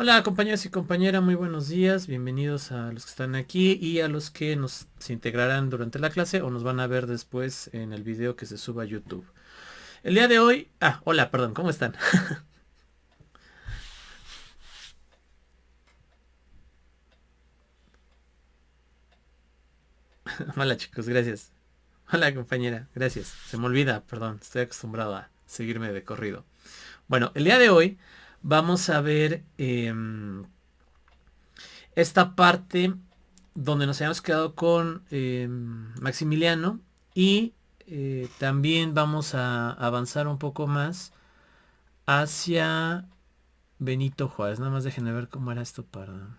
Hola compañeros y compañeras, muy buenos días, bienvenidos a los que están aquí y a los que nos se integrarán durante la clase o nos van a ver después en el video que se suba a YouTube. El día de hoy, hola, perdón, ¿cómo están? Hola chicos, gracias. Hola compañera, gracias. Se me olvida, perdón, estoy acostumbrado a seguirme de corrido. Bueno, el día de hoy vamos a ver esta parte donde nos habíamos quedado con Maximiliano y también vamos a avanzar un poco más hacia Benito Juárez. Nada más déjenme ver cómo era esto para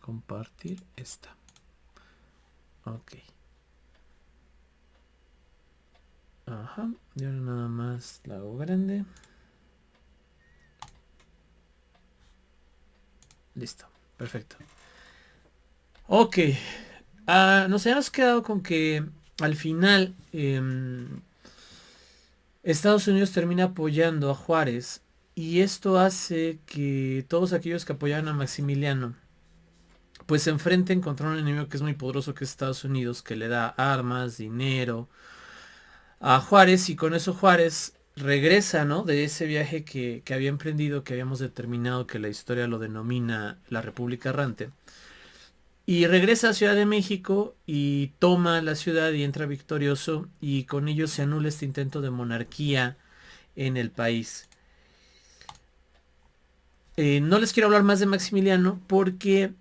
compartir esta. Ok. Ajá. Y ahora nada más la hago grande. Listo. Perfecto. Ok. Nos habíamos quedado con que al final Estados Unidos termina apoyando a Juárez y esto hace que todos aquellos que apoyaban a Maximiliano pues se enfrenten contra un enemigo que es muy poderoso, que es Estados Unidos, que le da armas, dinero a Juárez, y con eso Juárez regresa, ¿no? De ese viaje que había emprendido, que habíamos determinado que la historia lo denomina la República Errante. Y regresa a Ciudad de México y toma la ciudad y entra victorioso, y con ello se anula este intento de monarquía en el país. No les quiero hablar más de Maximiliano porque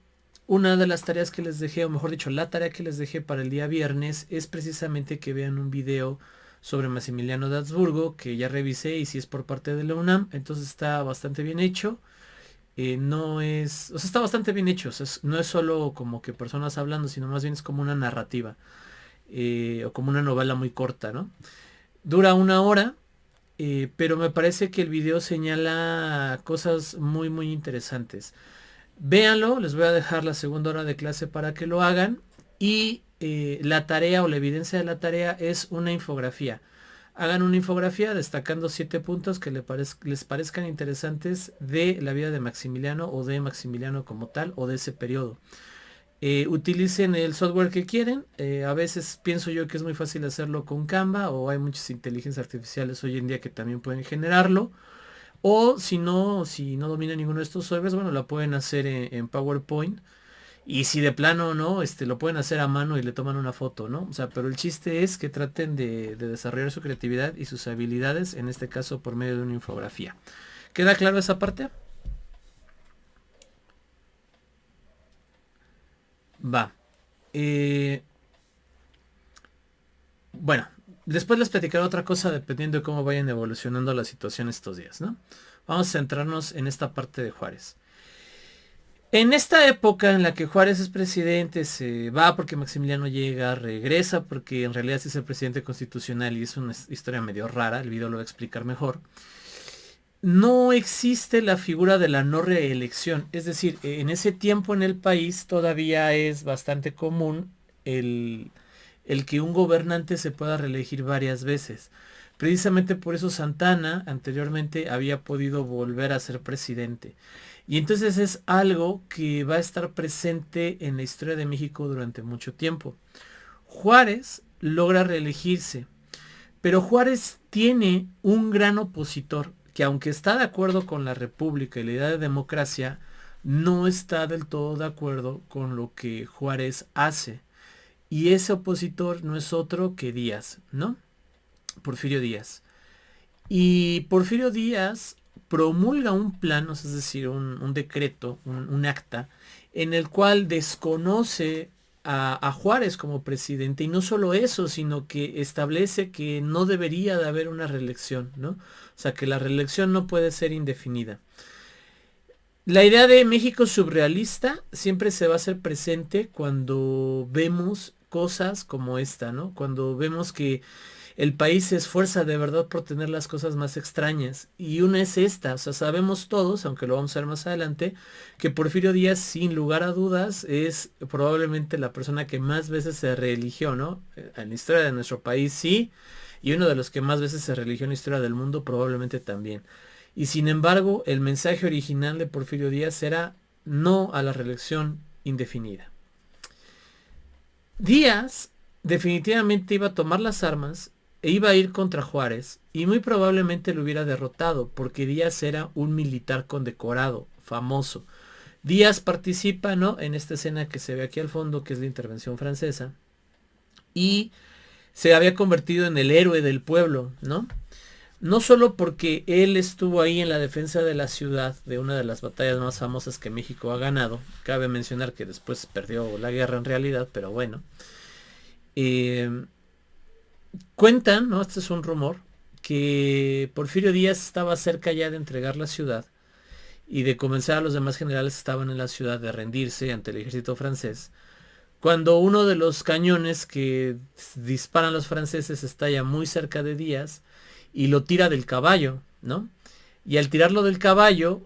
una de las tareas que les dejé, o mejor dicho, la tarea que les dejé para el día viernes es precisamente que vean un video sobre Maximiliano de Habsburgo, que ya revisé y si es por parte de la UNAM, entonces está bastante bien hecho. No es, o sea, está bastante bien hecho, o sea, no es solo como que personas hablando, sino más bien es como una narrativa, o como una novela muy corta, ¿no? Dura una hora, pero me parece que el video señala cosas muy muy interesantes. Véanlo, les voy a dejar la segunda hora de clase para que lo hagan. Y la tarea o la evidencia de la tarea es una infografía. Hagan una infografía destacando 7 puntos que les parezcan interesantes de la vida de Maximiliano o de Maximiliano como tal o de ese periodo. Utilicen el software que quieren. A veces pienso yo que es muy fácil hacerlo con Canva, o hay muchas inteligencias artificiales hoy en día que también pueden generarlo. O si no dominan ninguno de estos softwares, bueno, la pueden hacer en PowerPoint. Y si de plano no, lo pueden hacer a mano y le toman una foto, ¿no? O sea, pero el chiste es que traten de desarrollar su creatividad y sus habilidades, en este caso por medio de una infografía. ¿Queda claro esa parte? Va. Eh, bueno, después les platicaré otra cosa dependiendo de cómo vayan evolucionando la situación estos días, ¿no? Vamos a centrarnos en esta parte de Juárez. En esta época en la que Juárez es presidente, se va porque Maximiliano llega, regresa porque en realidad sí es el presidente constitucional y es una historia medio rara, el video lo va a explicar mejor. No existe la figura de la no reelección, es decir, en ese tiempo en el país todavía es bastante común el, el que un gobernante se pueda reelegir varias veces. Precisamente por eso Santana anteriormente había podido volver a ser presidente. Y entonces es algo que va a estar presente en la historia de México durante mucho tiempo. Juárez logra reelegirse, pero Juárez tiene un gran opositor que, aunque está de acuerdo con la República y la idea de democracia, no está del todo de acuerdo con lo que Juárez hace. Y ese opositor no es otro que Díaz, ¿no? Porfirio Díaz. Y Porfirio Díaz promulga un plan, es decir, un decreto, un acta, en el cual desconoce a Juárez como presidente. Y no solo eso, sino que establece que no debería de haber una reelección, ¿no? O sea, que la reelección no puede ser indefinida. La idea de México surrealista siempre se va a hacer presente cuando vemos cosas como esta, ¿no? Cuando vemos que el país se esfuerza de verdad por tener las cosas más extrañas. Y una es esta, o sea, sabemos todos, aunque lo vamos a ver más adelante, que Porfirio Díaz, sin lugar a dudas, es probablemente la persona que más veces se reeligió, ¿no? En la historia de nuestro país sí, y uno de los que más veces se reeligió en la historia del mundo probablemente también. Y sin embargo, el mensaje original de Porfirio Díaz era no a la reelección indefinida. Díaz definitivamente iba a tomar las armas e iba a ir contra Juárez y muy probablemente lo hubiera derrotado porque Díaz era un militar condecorado, famoso. Díaz participa, ¿no?, en esta escena que se ve aquí al fondo, que es la intervención francesa, y se había convertido en el héroe del pueblo, ¿no? No solo porque él estuvo ahí en la defensa de la ciudad, de una de las batallas más famosas que México ha ganado. Cabe mencionar que después perdió la guerra en realidad, pero bueno. Eh, Cuentan, ¿no? Este es un rumor, que Porfirio Díaz estaba cerca ya de entregar la ciudad y de convencer a los demás generales que estaban en la ciudad de rendirse ante el ejército francés, cuando uno de los cañones que disparan los franceses estalla muy cerca de Díaz y lo tira del caballo, ¿no? Y al tirarlo del caballo,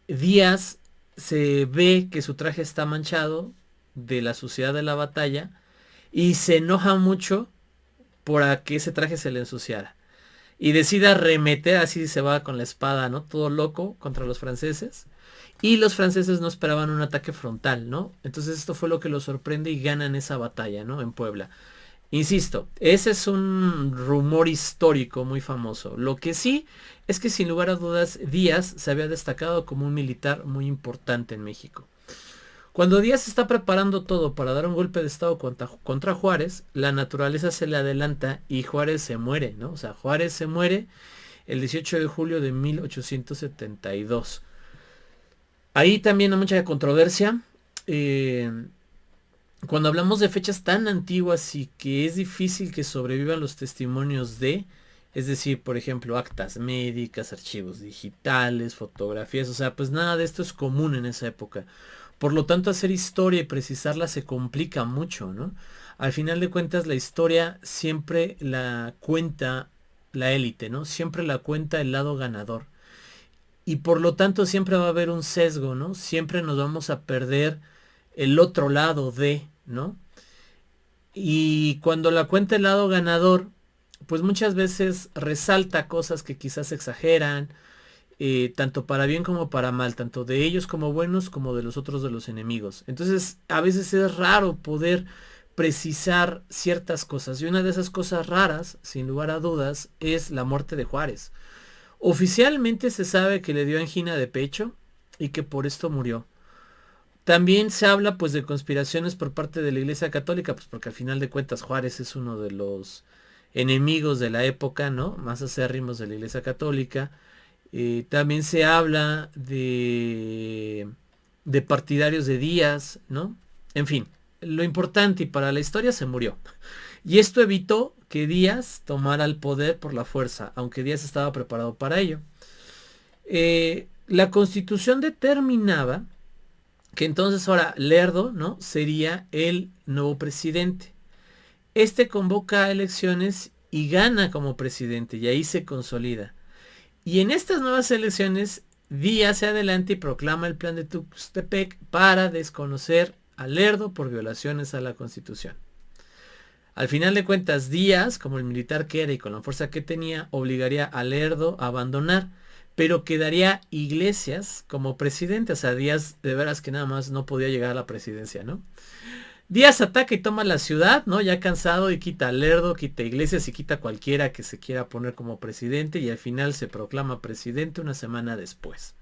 Díaz se ve que su traje está manchado de la suciedad de la batalla y se enoja mucho por a que ese traje se le ensuciara. Y decide arremeter, así se va con la espada, ¿no? Todo loco contra los franceses. Y los franceses no esperaban un ataque frontal, ¿no? Entonces esto fue lo que los sorprende y ganan esa batalla, ¿no? En Puebla. Insisto, ese es un rumor histórico muy famoso. Lo que sí es que sin lugar a dudas Díaz se había destacado como un militar muy importante en México. Cuando Díaz está preparando todo para dar un golpe de estado contra Juárez, la naturaleza se le adelanta y Juárez se muere, ¿no? O sea, Juárez se muere el 18 de julio de 1872. Ahí también hay mucha controversia. Eh, Cuando hablamos de fechas tan antiguas y que es difícil que sobrevivan los testimonios de, es decir, por ejemplo, actas médicas, archivos digitales, fotografías, o sea, pues nada de esto es común en esa época. Por lo tanto, hacer historia y precisarla se complica mucho, ¿no? Al final de cuentas, la historia siempre la cuenta la élite, ¿no? Siempre la cuenta el lado ganador. Y por lo tanto siempre va a haber un sesgo, ¿no? Siempre nos vamos a perder el otro lado de, ¿no? Y cuando la cuenta el lado ganador, pues muchas veces resalta cosas que quizás exageran, tanto para bien como para mal, tanto de ellos como buenos como de los otros de los enemigos. Entonces, a veces es raro poder precisar ciertas cosas. Y una de esas cosas raras, sin lugar a dudas, es la muerte de Juárez. Oficialmente se sabe que le dio angina de pecho y que por esto murió. También se habla pues de conspiraciones por parte de la Iglesia Católica, pues porque al final de cuentas Juárez es uno de los enemigos de la época, ¿no? Más acérrimos de la Iglesia Católica. También se habla de partidarios de Díaz, ¿no? En fin, lo importante y para la historia se murió. Y esto evitó que Díaz tomara el poder por la fuerza, aunque Díaz estaba preparado para ello. La Constitución determinaba que entonces ahora Lerdo, ¿no?, sería el nuevo presidente. Este convoca a elecciones y gana como presidente y ahí se consolida. Y en estas nuevas elecciones Díaz se adelanta y proclama el plan de Tuxtepec para desconocer a Lerdo por violaciones a la Constitución. Al final de cuentas, Díaz, como el militar que era y con la fuerza que tenía, obligaría a Lerdo a abandonar, pero quedaría Iglesias como presidente. O sea, Díaz de veras que nada más no podía llegar a la presidencia, ¿no? Díaz ataca y toma la ciudad, ¿no? Ya cansado, y quita a Lerdo, quita a Iglesias y quita a cualquiera que se quiera poner como presidente, y al final se proclama presidente una semana después.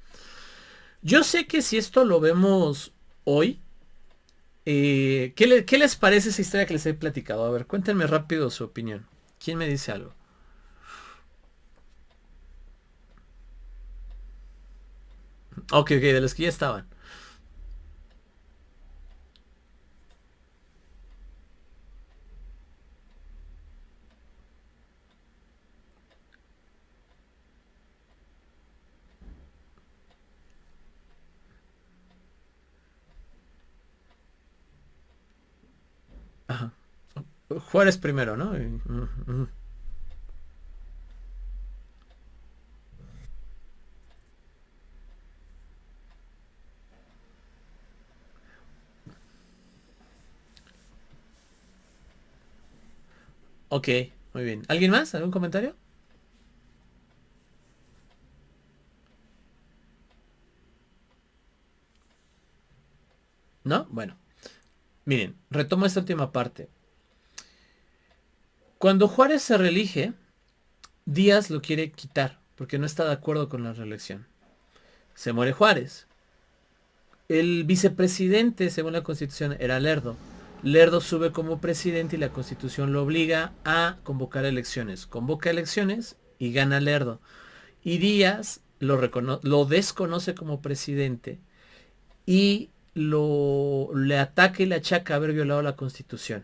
Yo sé que si esto lo vemos hoy, ¿qué les parece esa historia que les he platicado? A ver, cuéntenme rápido su opinión. ¿Quién me dice algo? Ok, de los que ya estaban. Ajá. Juárez primero, ¿no? Ok, muy bien. ¿Alguien más? ¿Algún comentario? ¿no? Bueno, miren, retomo esta última parte. Cuando Juárez se reelige, Díaz lo quiere quitar porque no está de acuerdo con la reelección. Se muere Juárez. El vicepresidente, según la Constitución, era Lerdo. Lerdo sube como presidente y la Constitución lo obliga a convocar elecciones. Convoca elecciones y gana Lerdo. Y Díaz lo desconoce como presidente y le ataca y le achaca haber violado la Constitución.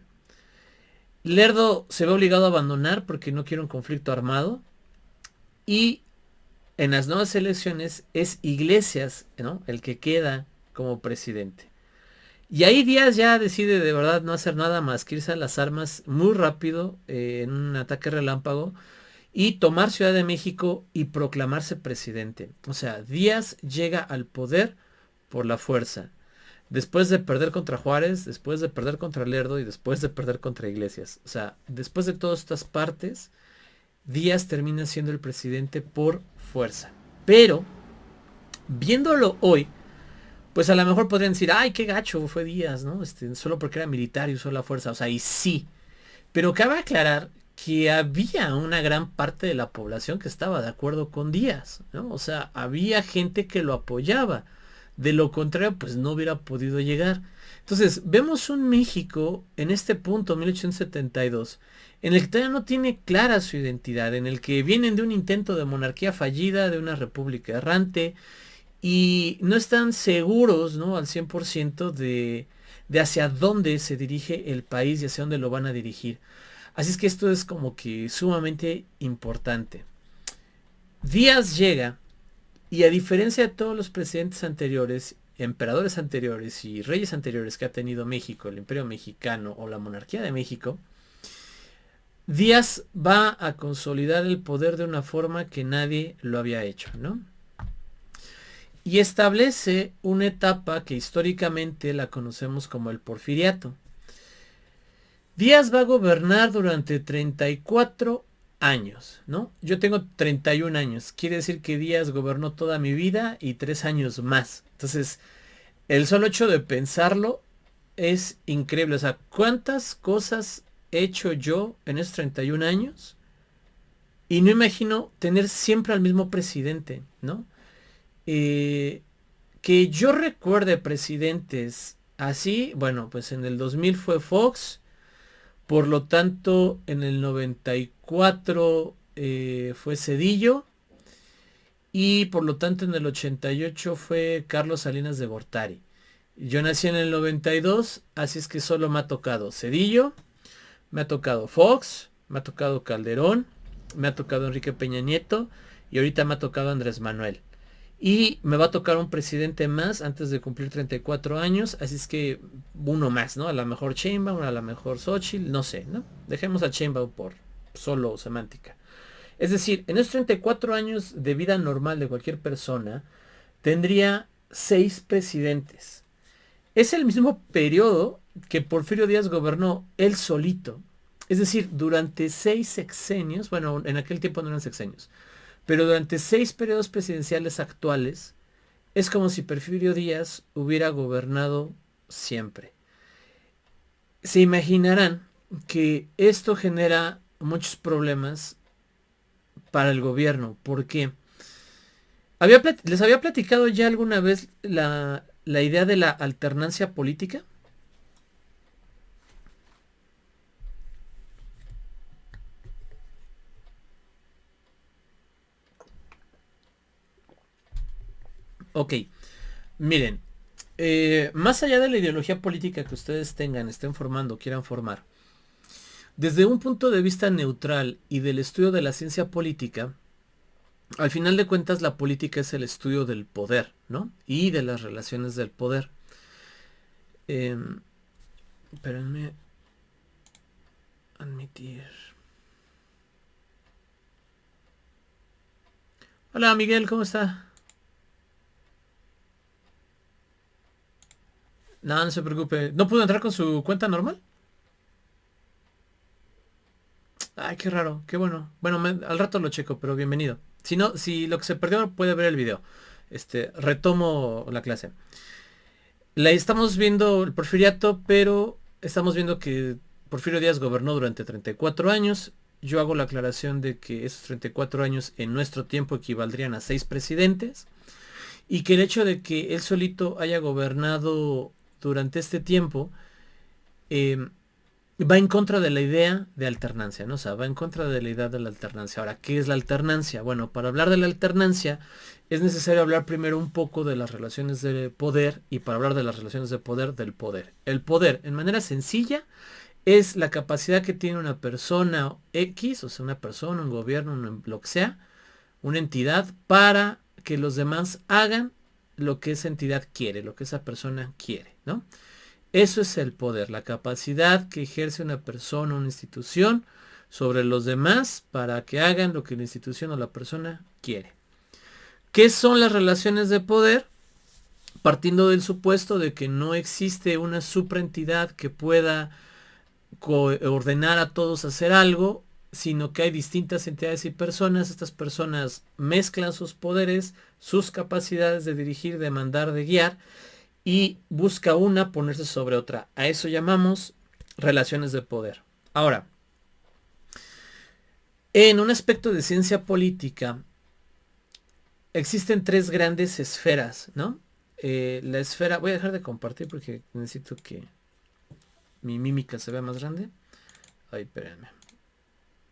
Lerdo se ve obligado a abandonar porque no quiere un conflicto armado y en las nuevas elecciones es Iglesias, ¿no?, el que queda como presidente. Y ahí Díaz ya decide de verdad no hacer nada más que irse a las armas muy rápido en un ataque relámpago y tomar Ciudad de México y proclamarse presidente. O sea, Díaz llega al poder por la fuerza. Después de perder contra Juárez, después de perder contra Lerdo y después de perder contra Iglesias. O sea, después de todas estas partes, Díaz termina siendo el presidente por fuerza. Pero, viéndolo hoy, pues a lo mejor podrían decir, ay, qué gacho fue Díaz, ¿no? Solo porque era militar y usó la fuerza. O sea, y sí. Pero cabe aclarar que había una gran parte de la población que estaba de acuerdo con Díaz, ¿no? O sea, había gente que lo apoyaba. De lo contrario, pues no hubiera podido llegar. Entonces, vemos un México en este punto, 1872, en el que todavía no tiene clara su identidad, en el que vienen de un intento de monarquía fallida, de una república errante, y no están seguros, ¿no?, al 100% de hacia dónde se dirige el país y hacia dónde lo van a dirigir. Así es que esto es como que sumamente importante. Díaz llega y a diferencia de todos los presidentes anteriores, emperadores anteriores y reyes anteriores que ha tenido México, el Imperio Mexicano o la Monarquía de México, Díaz va a consolidar el poder de una forma que nadie lo había hecho, ¿no? Y establece una etapa que históricamente la conocemos como el Porfiriato. Díaz va a gobernar durante 34 años, ¿no? Yo tengo 31 años. Quiere decir que Díaz gobernó toda mi vida y 3 años más. Entonces, el solo hecho de pensarlo es increíble. O sea, ¿cuántas cosas he hecho yo en esos 31 años? Y no imagino tener siempre al mismo presidente, ¿no? Que yo recuerde presidentes así, bueno, pues en el 2000 fue Fox. Por lo tanto, en el 94 fue Zedillo. Y por lo tanto, en el 88 fue Carlos Salinas de Gortari. Yo nací en el 92, así es que solo me ha tocado Zedillo, me ha tocado Fox, me ha tocado Calderón, me ha tocado Enrique Peña Nieto y ahorita me ha tocado Andrés Manuel. Y me va a tocar un presidente más antes de cumplir 34 años. Así es que uno más, ¿no? A lo mejor Sheinbaum, a lo mejor Xochitl, no sé, ¿no? Dejemos a Sheinbaum por solo semántica. Es decir, en esos 34 años de vida normal de cualquier persona, tendría 6 presidentes. Es el mismo periodo que Porfirio Díaz gobernó él solito. Es decir, durante 6 sexenios, bueno, en aquel tiempo no eran sexenios, pero durante 6 periodos presidenciales actuales, es como si Porfirio Díaz hubiera gobernado siempre. Se imaginarán que esto genera muchos problemas para el gobierno, porque les había platicado ya alguna vez la idea de la alternancia política. Ok, miren, más allá de la ideología política que ustedes tengan, estén formando, quieran formar, desde un punto de vista neutral y del estudio de la ciencia política, al final de cuentas la política es el estudio del poder, ¿no? Y de las relaciones del poder. Espérenme. Admitir. Hola Miguel, ¿cómo está? No, no se preocupe. ¿No pudo entrar con su cuenta normal? Ay, qué raro, qué bueno. Bueno, al rato lo checo, pero bienvenido. Si no, si lo que se perdió puede ver el video. Retomo la clase. La estamos viendo el porfiriato, pero estamos viendo que Porfirio Díaz gobernó durante 34 años. Yo hago la aclaración de que esos 34 años en nuestro tiempo equivaldrían a 6 presidentes y que el hecho de que él solito haya gobernado durante este tiempo eh, va en contra de la idea de alternancia, ¿no? O sea, va en contra de la idea de la alternancia. Ahora, ¿qué es la alternancia? Bueno, para hablar de la alternancia es necesario hablar primero un poco de las relaciones de poder y para hablar de las relaciones de poder del poder. El poder, en manera sencilla, es la capacidad que tiene una persona X, o sea, una persona, un gobierno, lo que sea, una entidad, para que los demás hagan lo que esa entidad quiere, lo que esa persona quiere, ¿no? Eso es el poder, la capacidad que ejerce una persona, una institución sobre los demás para que hagan lo que la institución o la persona quiere. ¿Qué son las relaciones de poder? Partiendo del supuesto de que no existe una supraentidad que pueda ordenar a todos a hacer algo, sino que hay distintas entidades y personas. Estas personas mezclan sus poderes, sus capacidades de dirigir, de mandar, de guiar, y busca una ponerse sobre otra. A eso llamamos relaciones de poder. Ahora, en un aspecto de ciencia política, existen tres grandes esferas, ¿no? La esfera, voy a dejar de compartir porque necesito que mi mímica se vea más grande. Ay, espérenme.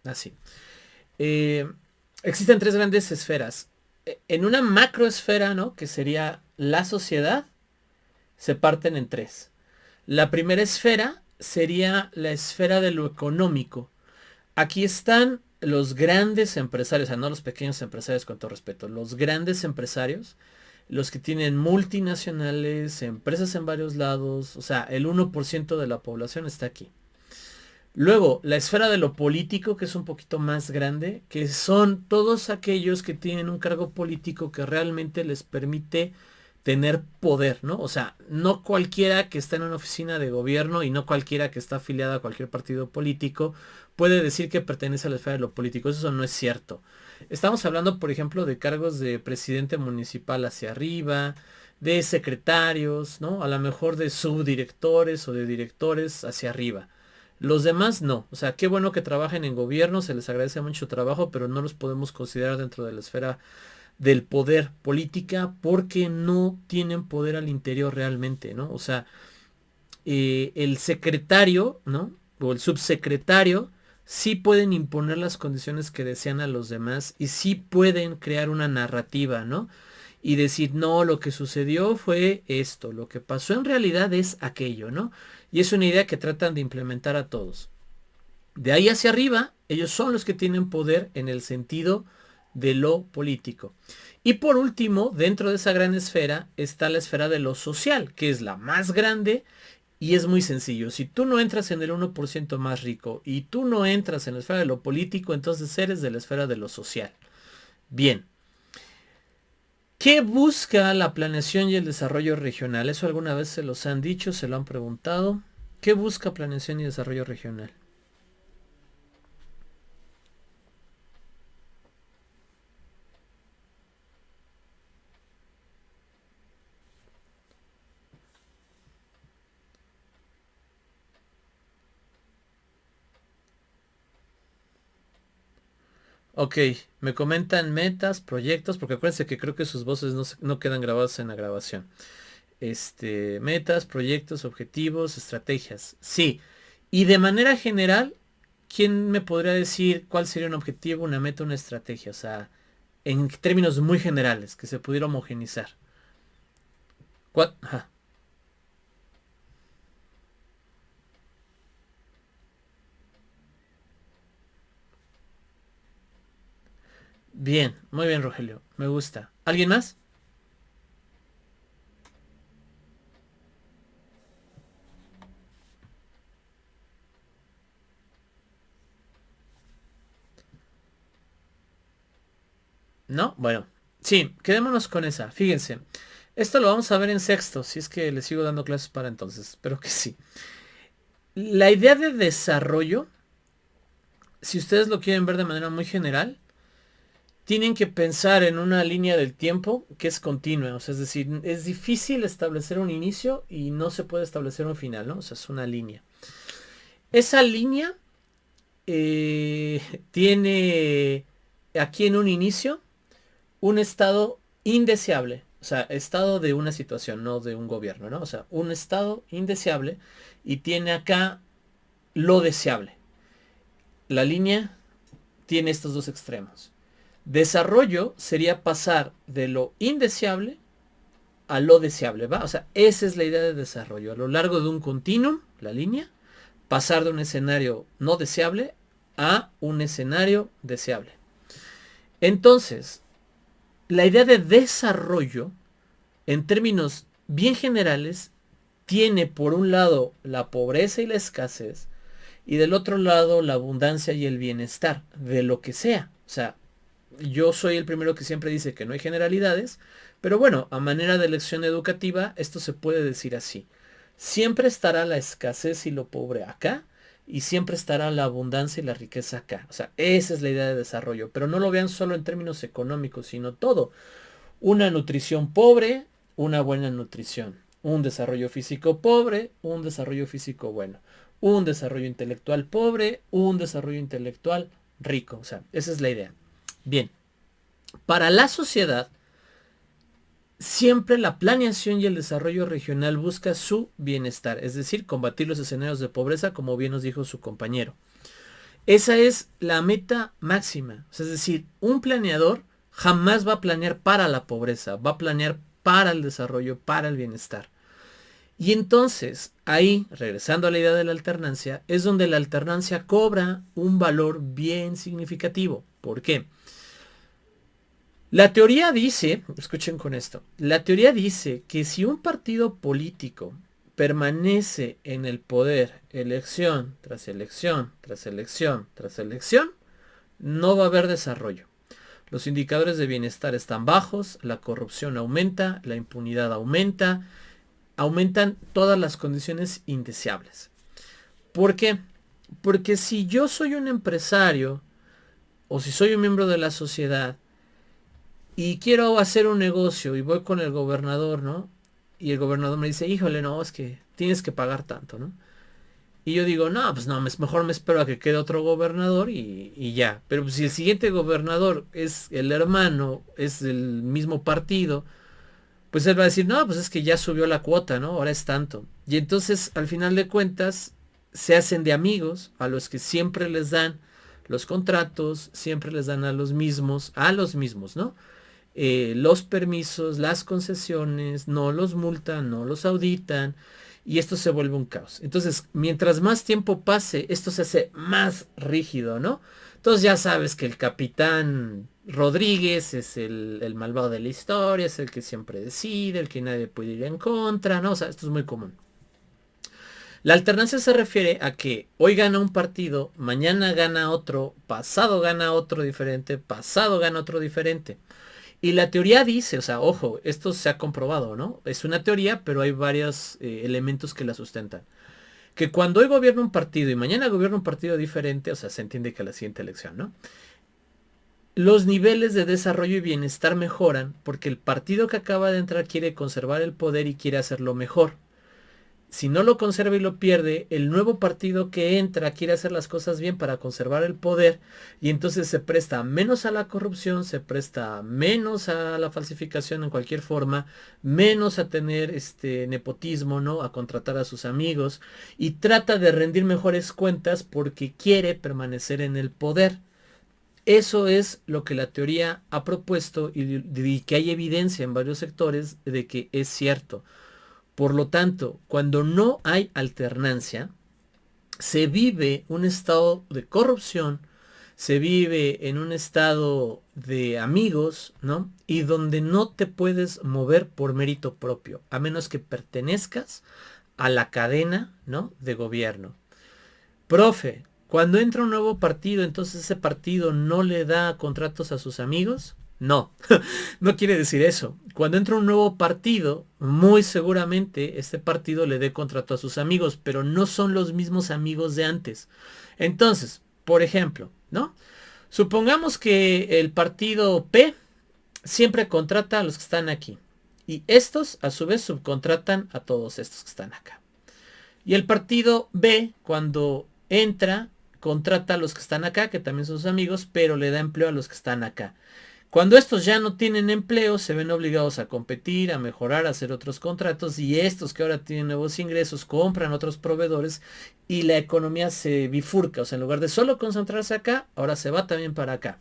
Así. Existen tres grandes esferas. En una macroesfera, ¿no? Que sería la sociedad, se parten en tres. La primera esfera sería la esfera de lo económico. Aquí están los grandes empresarios, o sea, no los pequeños empresarios, con todo respeto, los grandes empresarios, los que tienen multinacionales, empresas en varios lados, o sea, el 1% de la población está aquí. Luego, la esfera de lo político, que es un poquito más grande, que son todos aquellos que tienen un cargo político que realmente les permite tener poder, ¿no? O sea, no cualquiera que está en una oficina de gobierno y no cualquiera que está afiliado a cualquier partido político puede decir que pertenece a la esfera de lo político. Eso no es cierto. Estamos hablando, por ejemplo, de cargos de presidente municipal hacia arriba, de secretarios, ¿no? A lo mejor de subdirectores o de directores hacia arriba. Los demás no. O sea, qué bueno que trabajen en gobierno, se les agradece mucho trabajo, pero no los podemos considerar dentro de la esfera del poder política porque no tienen poder al interior realmente, ¿no? O sea, el secretario, ¿no? O el subsecretario sí pueden imponer las condiciones que desean a los demás y sí pueden crear una narrativa, ¿no? Y decir, no, lo que sucedió fue esto, lo que pasó en realidad es aquello, ¿no? Y es una idea que tratan de implementar a todos. De ahí hacia arriba, ellos son los que tienen poder en el sentido de lo político. Y por último, dentro de esa gran esfera está la esfera de lo social, que es la más grande y es muy sencillo. Si tú no entras en el 1% más rico y tú no entras en la esfera de lo político, entonces eres de la esfera de lo social. Bien. ¿Qué busca la planeación y el desarrollo regional? ¿Eso alguna vez se los han dicho, se lo han preguntado? ¿Qué busca planeación y desarrollo regional? Ok, me comentan metas, proyectos, porque acuérdense que creo que sus voces no quedan grabadas en la grabación. Metas, proyectos, objetivos, estrategias. Sí. Y de manera general, ¿quién me podría decir cuál sería un objetivo, una meta, una estrategia? O sea, en términos muy generales, que se pudiera homogenizar. Ajá. Bien, muy bien, Rogelio. Me gusta. ¿Alguien más? ¿No? Bueno. Sí, quedémonos con esa. Fíjense. Esto lo vamos a ver en sexto, si es que le sigo dando clases para entonces. Espero que sí. La idea de desarrollo, si ustedes lo quieren ver de manera muy general, tienen que pensar en una línea del tiempo que es continua, o sea, es decir, es difícil establecer un inicio y no se puede establecer un final, ¿no? O sea, es una línea. Esa línea tiene aquí en un inicio un estado indeseable, o sea, estado de una situación, no de un gobierno, ¿no? O sea, un estado indeseable y tiene acá lo deseable. La línea tiene estos dos extremos. Desarrollo sería pasar de lo indeseable a lo deseable, ¿va? O sea, esa es la idea de desarrollo. A lo largo de un continuum, la línea, pasar de un escenario no deseable a un escenario deseable. Entonces, la idea de desarrollo, en términos bien generales, tiene por un lado la pobreza y la escasez, y del otro lado la abundancia y el bienestar, de lo que sea. O sea, yo soy el primero que siempre dice que no hay generalidades, pero bueno, a manera de lección educativa, esto se puede decir así. Siempre estará la escasez y lo pobre acá, y siempre estará la abundancia y la riqueza acá. O sea, esa es la idea de desarrollo, pero no lo vean solo en términos económicos, sino todo. Una nutrición pobre, una buena nutrición. Un desarrollo físico pobre, un desarrollo físico bueno. Un desarrollo intelectual pobre, un desarrollo intelectual rico. O sea, esa es la idea. Bien, para la sociedad, siempre la planeación y el desarrollo regional busca su bienestar, es decir, combatir los escenarios de pobreza, como bien nos dijo su compañero. Esa es la meta máxima. O sea, es decir, un planeador jamás va a planear para la pobreza, va a planear para el desarrollo, para el bienestar. Y entonces, ahí, regresando a la idea de la alternancia, es donde la alternancia cobra un valor bien significativo. ¿Por qué? La teoría dice, escuchen con esto, la teoría dice que si un partido político permanece en el poder elección tras elección, tras elección, tras elección, no va a haber desarrollo. Los indicadores de bienestar están bajos, la corrupción aumenta, la impunidad aumenta, aumentan todas las condiciones indeseables. ¿Por qué? Porque si yo soy un empresario o si soy un miembro de la sociedad y quiero hacer un negocio y voy con el gobernador, ¿no? Y el gobernador me dice, híjole, no, es que tienes que pagar tanto, ¿no? Y yo digo, no, pues no, mejor me espero a que quede otro gobernador y ya. Pero si el siguiente gobernador es el hermano, es del mismo partido, pues él va a decir, no, pues es que ya subió la cuota, ¿no? Ahora es tanto. Y entonces, al final de cuentas, se hacen de amigos a los que siempre les dan los contratos, siempre les dan a los mismos, ¿no? Los permisos, las concesiones, no los multan, no los auditan y esto se vuelve un caos. Entonces, mientras más tiempo pase, esto se hace más rígido, ¿no? Entonces ya sabes que el capitán Rodríguez es el malvado de la historia, es el que siempre decide, el que nadie puede ir en contra, ¿no? O sea, esto es muy común. La alternancia se refiere a que hoy gana un partido, mañana gana otro, pasado gana otro diferente, pasado gana otro diferente. Y la teoría dice, o sea, ojo, esto se ha comprobado, ¿no? Es una teoría, pero hay varios elementos que la sustentan. Que cuando hoy gobierna un partido y mañana gobierna un partido diferente, o sea, se entiende que a la siguiente elección, ¿no? Los niveles de desarrollo y bienestar mejoran porque el partido que acaba de entrar quiere conservar el poder y quiere hacerlo mejor. Si no lo conserva y lo pierde, el nuevo partido que entra quiere hacer las cosas bien para conservar el poder y entonces se presta menos a la corrupción, se presta menos a la falsificación en cualquier forma, menos a tener este nepotismo, ¿no? A contratar a sus amigos y trata de rendir mejores cuentas porque quiere permanecer en el poder. Eso es lo que la teoría ha propuesto y que hay evidencia en varios sectores de que es cierto. Por lo tanto, cuando no hay alternancia, se vive un estado de corrupción, se vive en un estado de amigos, ¿no? Y donde no te puedes mover por mérito propio, a menos que pertenezcas a la cadena, ¿no? De gobierno. Profe, cuando entra un nuevo partido, entonces ese partido no le da contratos a sus amigos. No, no quiere decir eso. Cuando entra un nuevo partido, muy seguramente este partido le dé contrato a sus amigos, pero no son los mismos amigos de antes. Entonces, por ejemplo, ¿no? Supongamos que el partido P siempre contrata a los que están aquí. Y estos a su vez subcontratan a todos estos que están acá. Y el partido B, cuando entra, contrata a los que están acá, que también son sus amigos, pero le da empleo a los que están acá. Cuando estos ya no tienen empleo, se ven obligados a competir, a mejorar, a hacer otros contratos, y estos que ahora tienen nuevos ingresos compran otros proveedores y la economía se bifurca. O sea, en lugar de solo concentrarse acá, ahora se va también para acá.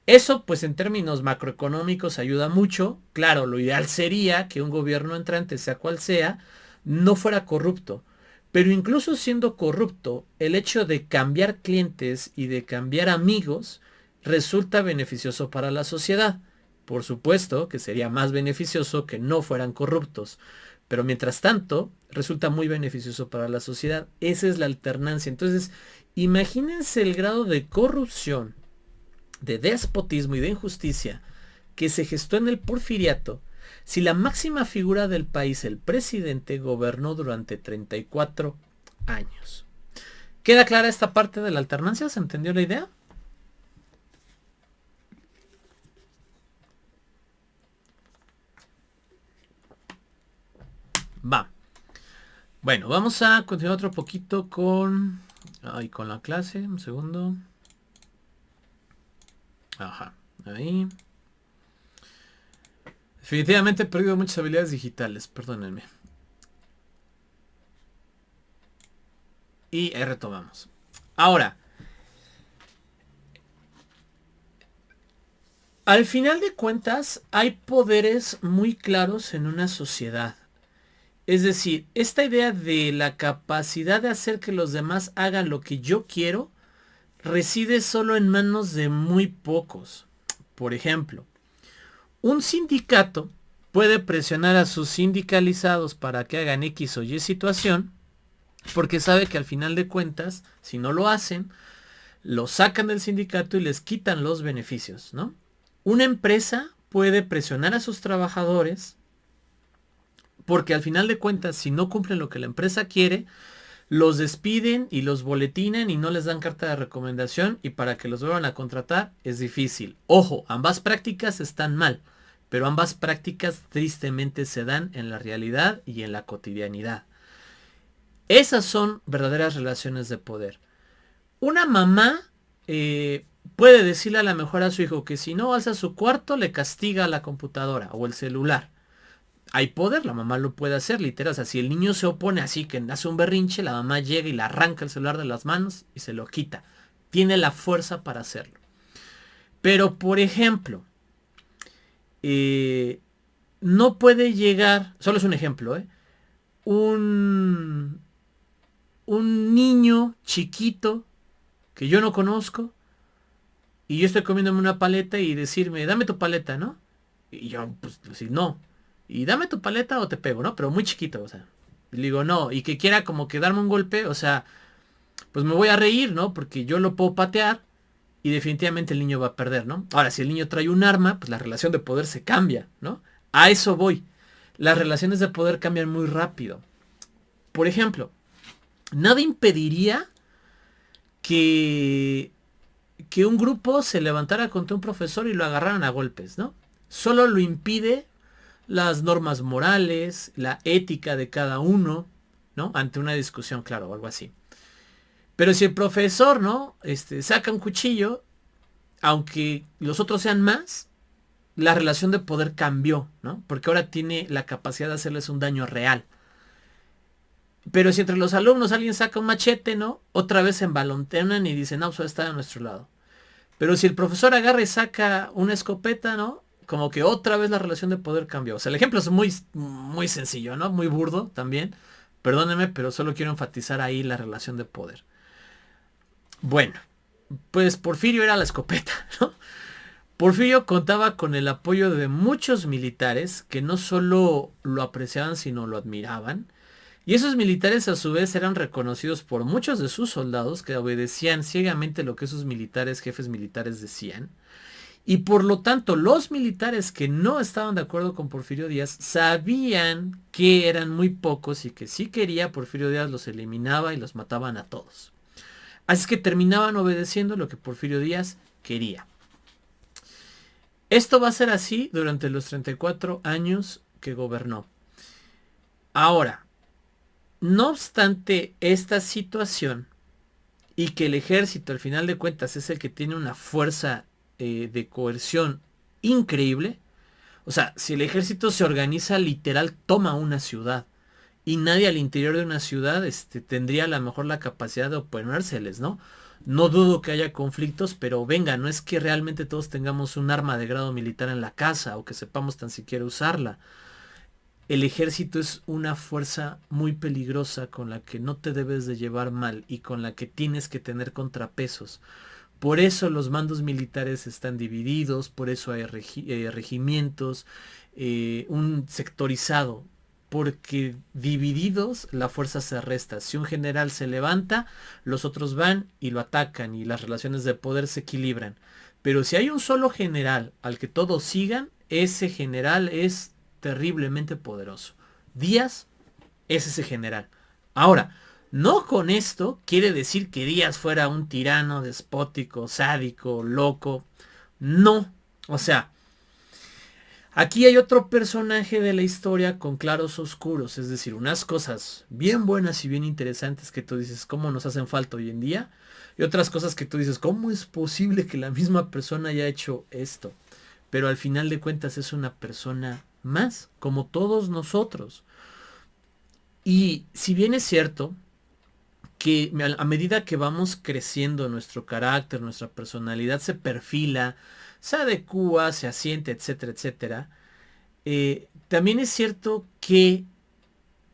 Eso, pues en términos macroeconómicos ayuda mucho. Claro, lo ideal sería que un gobierno entrante, sea cual sea, no fuera corrupto. Pero incluso siendo corrupto, el hecho de cambiar clientes y de cambiar amigos resulta beneficioso para la sociedad. Por supuesto que sería más beneficioso que no fueran corruptos. Pero mientras tanto, resulta muy beneficioso para la sociedad. Esa es la alternancia. Entonces, imagínense el grado de corrupción, de despotismo y de injusticia que se gestó en el porfiriato si la máxima figura del país, el presidente, gobernó durante 34 años. ¿Queda clara esta parte de la alternancia? ¿Se entendió la idea? Va. Bueno, vamos a continuar otro poquito con la clase. Un segundo. Ajá. Ahí. Definitivamente he perdido muchas habilidades digitales, perdónenme. Y retomamos. Ahora, al final de cuentas, hay poderes muy claros en una sociedad. Es decir, esta idea de la capacidad de hacer que los demás hagan lo que yo quiero reside solo en manos de muy pocos. Por ejemplo, un sindicato puede presionar a sus sindicalizados para que hagan X o Y situación, porque sabe que al final de cuentas, si no lo hacen, lo sacan del sindicato y les quitan los beneficios, ¿no? Una empresa puede presionar a sus trabajadores, porque al final de cuentas, si no cumplen lo que la empresa quiere, los despiden y los boletinan y no les dan carta de recomendación, y para que los vuelvan a contratar es difícil. Ojo, ambas prácticas están mal, pero ambas prácticas tristemente se dan en la realidad y en la cotidianidad. Esas son verdaderas relaciones de poder. Una mamá puede decirle a la mejor a su hijo que si no alza su cuarto le castiga la computadora o el celular. Hay poder, la mamá lo puede hacer, literal. O sea, si el niño se opone así, que hace un berrinche, la mamá llega y le arranca el celular de las manos y se lo quita. Tiene la fuerza para hacerlo. Pero, por ejemplo, no puede llegar, solo es un ejemplo, un niño chiquito que yo no conozco y yo estoy comiéndome una paleta y decirme, dame tu paleta, ¿no? Y yo, pues, decir, no. Y dame tu paleta o te pego, ¿no? Pero muy chiquito, o sea. Y le digo, no. Y que quiera como que darme un golpe, o sea, pues me voy a reír, ¿no? Porque yo lo puedo patear y definitivamente el niño va a perder, ¿no? Ahora, si el niño trae un arma, pues la relación de poder se cambia, ¿no? A eso voy. Las relaciones de poder cambian muy rápido. Por ejemplo, nada impediría que un grupo se levantara contra un profesor y lo agarraran a golpes, ¿no? Solo lo impide las normas morales, la ética de cada uno, ¿no? Ante una discusión, claro, o algo así. Pero si el profesor, ¿no? Saca un cuchillo, aunque los otros sean más, la relación de poder cambió, ¿no? Porque ahora tiene la capacidad de hacerles un daño real. Pero si entre los alumnos alguien saca un machete, ¿no? Otra vez se envalontenan y dicen, no, pues está de nuestro lado. Pero si el profesor agarra y saca una escopeta, ¿no? Como que otra vez la relación de poder cambió. O sea, el ejemplo es muy, muy sencillo, ¿no? Muy burdo también. Perdónenme, pero solo quiero enfatizar ahí la relación de poder. Bueno, pues Porfirio era la escopeta, ¿no? Porfirio contaba con el apoyo de muchos militares que no solo lo apreciaban, sino lo admiraban. Y esos militares a su vez eran reconocidos por muchos de sus soldados que obedecían ciegamente lo que esos militares, jefes militares decían. Y por lo tanto, los militares que no estaban de acuerdo con Porfirio Díaz sabían que eran muy pocos y que si quería Porfirio Díaz los eliminaba y los mataban a todos. Así que terminaban obedeciendo lo que Porfirio Díaz quería. Esto va a ser así durante los 34 años que gobernó. Ahora, no obstante esta situación, y que el ejército al final de cuentas es el que tiene una fuerza de coerción increíble. O sea, si el ejército se organiza, literal toma una ciudad. Y nadie al interior de una ciudad tendría a lo mejor la capacidad de oponérseles, ¿no? No dudo que haya conflictos, pero venga, no es que realmente todos tengamos un arma de grado militar en la casa o que sepamos tan siquiera usarla. El ejército es una fuerza muy peligrosa con la que no te debes de llevar mal y con la que tienes que tener contrapesos. Por eso los mandos militares están divididos, por eso hay regimientos, un sectorizado, porque divididos la fuerza se resta. Si un general se levanta, los otros van y lo atacan y las relaciones de poder se equilibran. Pero si hay un solo general al que todos sigan, ese general es terriblemente poderoso. Díaz es ese general. Ahora, no con esto quiere decir que Díaz fuera un tirano, despótico, sádico, loco. No. O sea, aquí hay otro personaje de la historia con claros oscuros. Es decir, unas cosas bien buenas y bien interesantes que tú dices, ¿cómo nos hacen falta hoy en día? Y otras cosas que tú dices, ¿cómo es posible que la misma persona haya hecho esto? Pero al final de cuentas es una persona más, como todos nosotros. Y si bien es cierto que a medida que vamos creciendo nuestro carácter, nuestra personalidad se perfila, se adecúa, se asiente, etcétera, etcétera, también es cierto que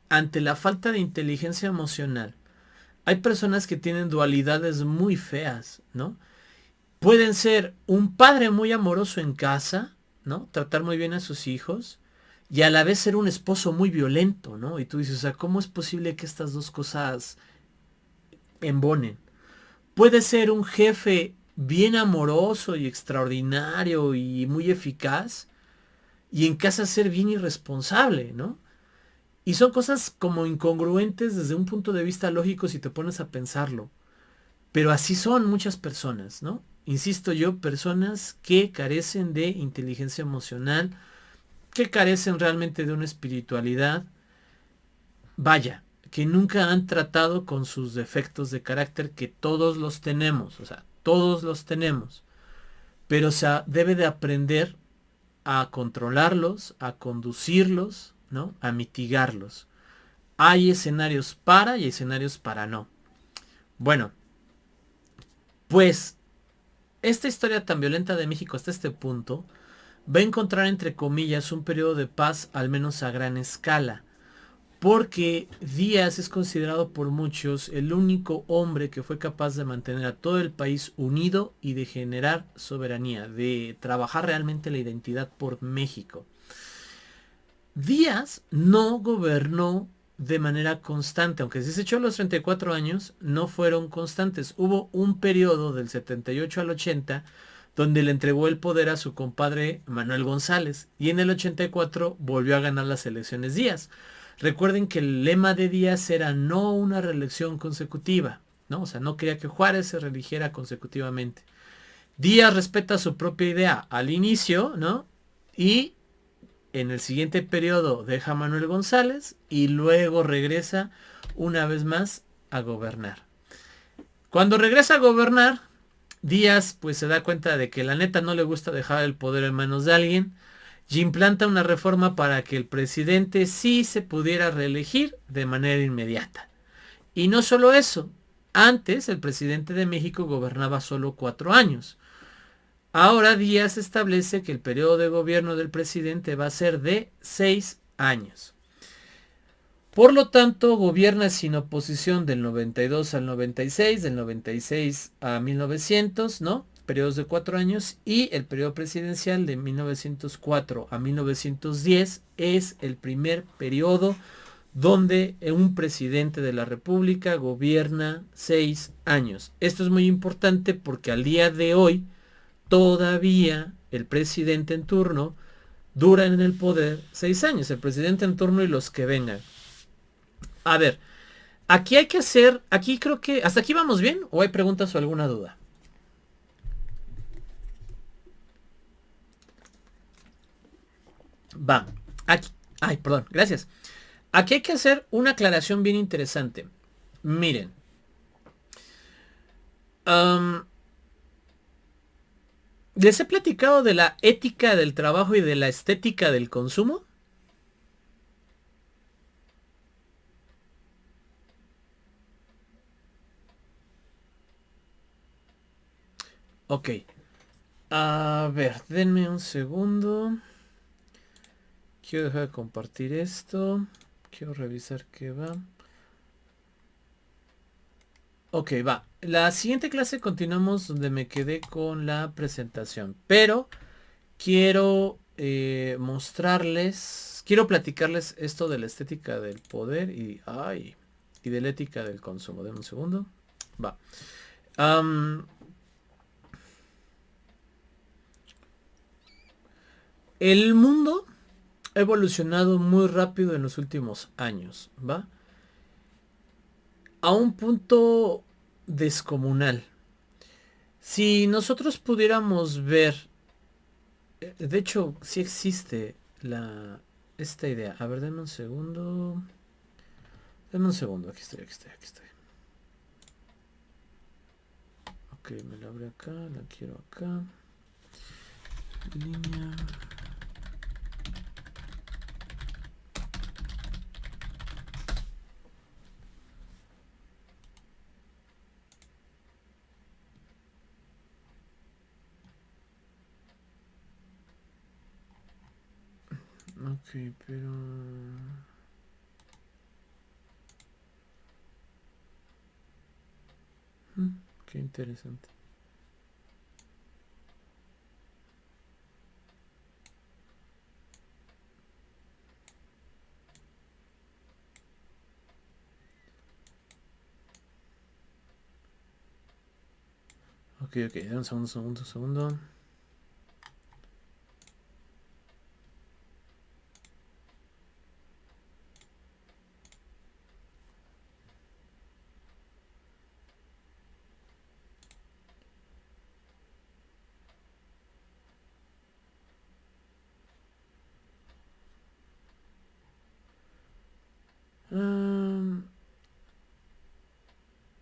ante la falta de inteligencia emocional, hay personas que tienen dualidades muy feas, ¿no? Pueden ser un padre muy amoroso en casa, ¿no? Tratar muy bien a sus hijos y a la vez ser un esposo muy violento, ¿no? Y tú dices, o sea, ¿cómo es posible que estas dos cosas embonen? Puede ser un jefe bien amoroso y extraordinario y muy eficaz y en casa ser bien irresponsable, ¿no? Y son cosas como incongruentes desde un punto de vista lógico si te pones a pensarlo. Pero así son muchas personas, ¿no? Insisto yo, personas que carecen de inteligencia emocional, que carecen realmente de una espiritualidad, vaya, que nunca han tratado con sus defectos de carácter, que todos los tenemos, o sea, todos los tenemos, pero se debe de aprender a controlarlos, a conducirlos, ¿no? A mitigarlos. Hay escenarios para y escenarios para no. Bueno, pues esta historia tan violenta de México hasta este punto va a encontrar entre comillas un periodo de paz al menos a gran escala, porque Díaz es considerado por muchos el único hombre que fue capaz de mantener a todo el país unido y de generar soberanía, de trabajar realmente la identidad por México. Díaz no gobernó de manera constante, aunque sí se echó los 34 años, no fueron constantes. Hubo un periodo del 78 al 80 donde le entregó el poder a su compadre Manuel González y en el 84 volvió a ganar las elecciones Díaz. Recuerden que el lema de Díaz era no una reelección consecutiva, ¿no? O sea, no quería que Juárez se reeligiera consecutivamente. Díaz respeta su propia idea al inicio, ¿no? Y en el siguiente periodo deja a Manuel González y luego regresa una vez más a gobernar. Cuando regresa a gobernar, Díaz pues se da cuenta de que la neta no le gusta dejar el poder en manos de alguien y implanta una reforma para que el presidente sí se pudiera reelegir de manera inmediata. Y no solo eso, antes el presidente de México gobernaba solo 4 años. Ahora Díaz establece que el periodo de gobierno del presidente va a ser de 6 años. Por lo tanto, gobierna sin oposición del 92 al 96, del 96 a 1900, ¿no? Periodos de 4 años, y el periodo presidencial de 1904 a 1910 es el primer periodo donde un presidente de la República gobierna 6 años. Esto es muy importante porque al día de hoy todavía el presidente en turno dura en el poder 6 años, el presidente en turno y los que vengan. A ver, aquí hay que creo que, ¿hasta aquí vamos bien? ¿O hay preguntas o alguna duda? Va. Aquí. Ay, perdón, gracias. Aquí hay que hacer una aclaración bien interesante. Miren. ¿Les he platicado de la ética del trabajo y de la estética del consumo? Ok. A ver, denme un segundo. Quiero dejar de compartir esto. Quiero revisar qué va. Ok, va. La siguiente clase continuamos donde me quedé con la presentación. Pero quiero mostrarles, quiero platicarles esto de la estética del poder y de la ética del consumo. Denme un segundo. Va. El mundo ha evolucionado muy rápido en los últimos años, ¿va? A un punto descomunal. Si nosotros pudiéramos ver, de hecho, sí existe esta idea. A ver, denme un segundo. Denme un segundo, aquí estoy, aquí estoy, aquí estoy. Ok, me la abre acá, la quiero acá. Línea. Ok, pero... qué interesante. Ok, ok, dame un segundo.